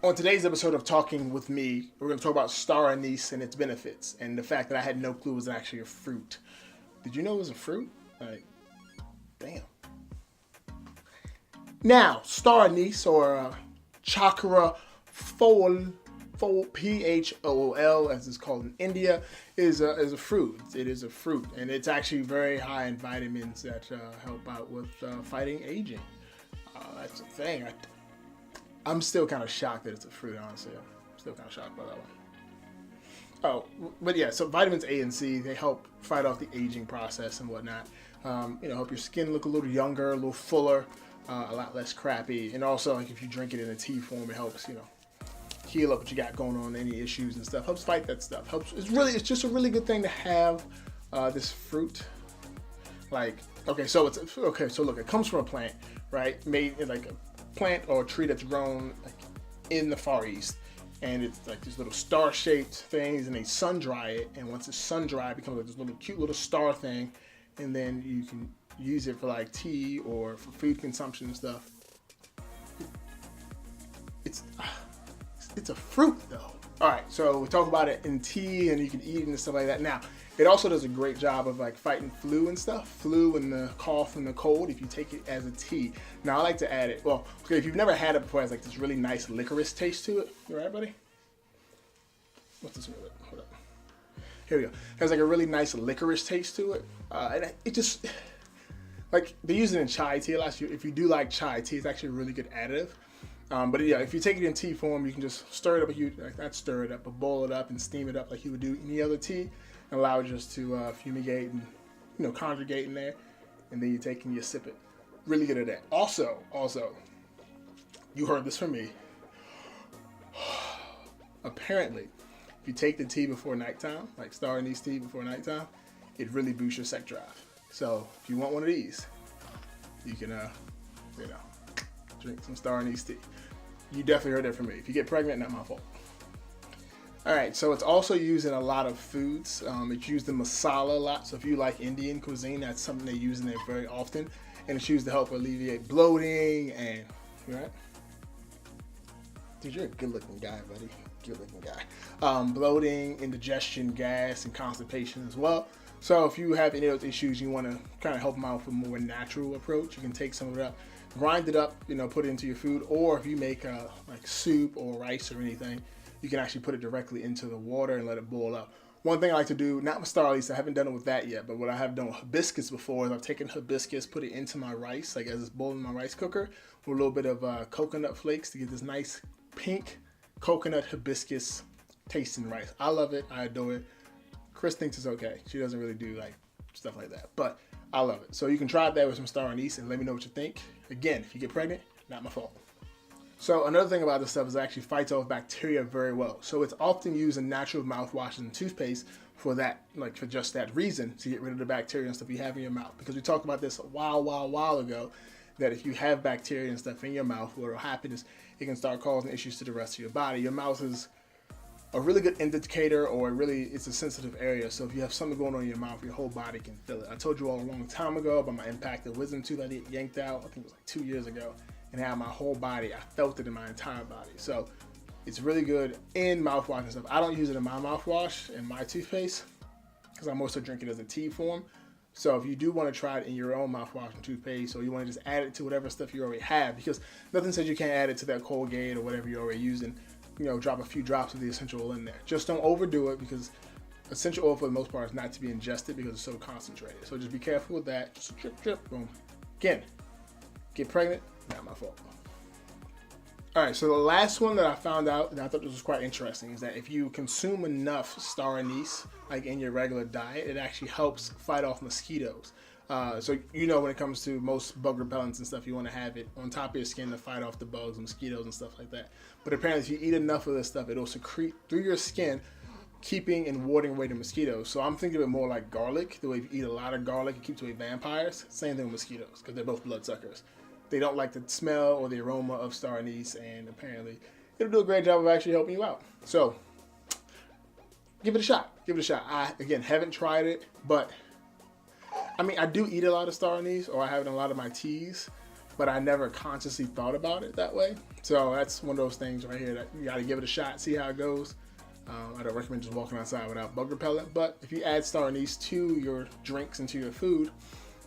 On today's episode of Talking with Me, we're going to talk about Star Anise and its benefits, and the fact that I had no clue it was actually a fruit. Did you know it was a fruit? Like, damn. Now, Star Anise, or Chakra Phol, Phool, as it's called in India, is a fruit. It is a fruit, and it's actually very high in vitamins that help out with fighting aging. That's the thing. I'm still kind of shocked that it's a fruit, honestly. I'm still kind of shocked by that one. Oh, but yeah, so vitamins A and C, they help fight off the aging process and whatnot. Help your skin look a little younger, a little fuller, a lot less crappy. And also, like, if you drink it in a tea form, it helps, heal up what you got going on, any issues and stuff. Helps fight that stuff. It's just a really good thing to have this fruit. Like, look, it comes from a plant, right? Made in like a plant or a tree that's grown like in the Far East, and it's like these little star-shaped things, and they sun dry it, and once it's sun dried, it becomes like this little cute little star thing, and then you can use it for like tea or for food consumption and stuff. It's a fruit though. All right, so we talk about it in tea, and you can eat it and stuff like that. Now, it also does a great job of like fighting flu and stuff, flu and the cough and the cold if you take it as a tea. Now, I like to add it. Well, okay, if you've never had it before, it has like this really nice licorice taste to it. You all right, buddy? What's this? Hold up. Here we go. It has like a really nice licorice taste to it, and it just like they use it in chai tea a lot. So if you do like chai tea, it's actually a really good additive. But yeah, if you take it in tea form, you can just stir it up. Not stir it up, but boil it up and steam it up like you would do any other tea. And allow it just to fumigate and conjugate in there, and then you take and you sip it. Really good at that. Also, you heard this from me. Apparently, if you take the tea before nighttime, like Star Anise tea before nighttime, it really boosts your sex drive. So if you want one of these, you can drink some Star Anise tea. You definitely heard that from me. If you get pregnant, not my fault. All right, so it's also used in a lot of foods. It's used in masala a lot. So if you like Indian cuisine, that's something they use in there very often. And it's used to help alleviate bloating and, right? Dude, you're a good-looking guy, buddy. Good-looking guy. Bloating, indigestion, gas, and constipation as well. So if you have any of those issues, you want to kind of help them out with a more natural approach. You can take some of it up, grind it up, put it into your food. Or if you make like soup or rice or anything, you can actually put it directly into the water and let it boil up. One thing I like to do, not with Star Anise, I haven't done it with that yet, but what I have done with hibiscus before is I've taken hibiscus, put it into my rice, like as it's boiling in my rice cooker, with a little bit of coconut flakes to get this nice pink coconut hibiscus tasting rice. I love it. I adore it. Chris thinks it's okay. She doesn't really do like stuff like that, but I love it. So you can try that with some Star Anise and let me know what you think. Again, if you get pregnant, not my fault. So another thing about this stuff is it actually fights off bacteria very well. So it's often used in natural mouthwashes and toothpaste for that, like for just that reason, to get rid of the bacteria and stuff you have in your mouth. Because we talked about this a while ago, that if you have bacteria and stuff in your mouth, what will happen is it can start causing issues to the rest of your body. Your mouth is a really good indicator, or it's a sensitive area. So if you have something going on in your mouth, your whole body can feel it. I told you all a long time ago about my impacted wisdom tooth I get yanked out. I think it was like 2 years ago. And how my whole body, I felt it in my entire body. So it's really good in mouthwash and stuff. I don't use it in my mouthwash and my toothpaste because I mostly drink it as a tea form. So if you do want to try it in your own mouthwash and toothpaste, or you want to just add it to whatever stuff you already have, because nothing says you can't add it to that Colgate or whatever you're already using, drop a few drops of the essential oil in there. Just don't overdo it, because essential oil for the most part is not to be ingested because it's so concentrated. So just be careful with that. Just drip, drip, boom. Again, get pregnant, not my fault. All right, so the last one that I found out, and I thought this was quite interesting, is that if you consume enough Star Anise, like in your regular diet, it actually helps fight off mosquitoes. So when it comes to most bug repellents and stuff, you want to have it on top of your skin to fight off the bugs and mosquitoes and stuff like that. But apparently, if you eat enough of this stuff, it'll secrete through your skin, keeping and warding away the mosquitoes. So I'm thinking of it more like garlic. The way if you eat a lot of garlic, it keeps away vampires. Same thing with mosquitoes, because they're both bloodsuckers. They don't like the smell or the aroma of Star Anise, and apparently it'll do a great job of actually helping you out. So give it a shot. Give it a shot. I, again, haven't tried it, but I do eat a lot of Star Anise, or I have it in a lot of my teas. but I never consciously thought about it that way. So that's one of those things right here that you got to give it a shot, see how it goes. I don't recommend just walking outside without bug repellent, but if you add Star Anise to your drinks and to your food,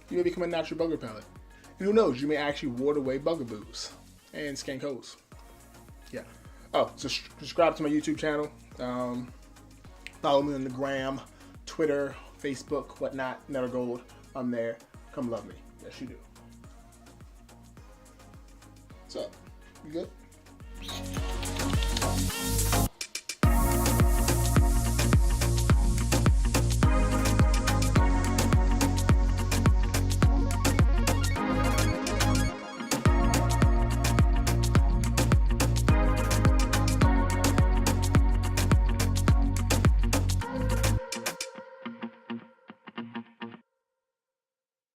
you may become a natural bug repellent. And who knows, you may actually ward away bugaboos and skink holes. Yeah. Oh, so subscribe to my YouTube channel. Follow me on the gram, Twitter, Facebook, whatnot, Netter Gold. I'm there. Come love me. Yes, you do. What's up? You good?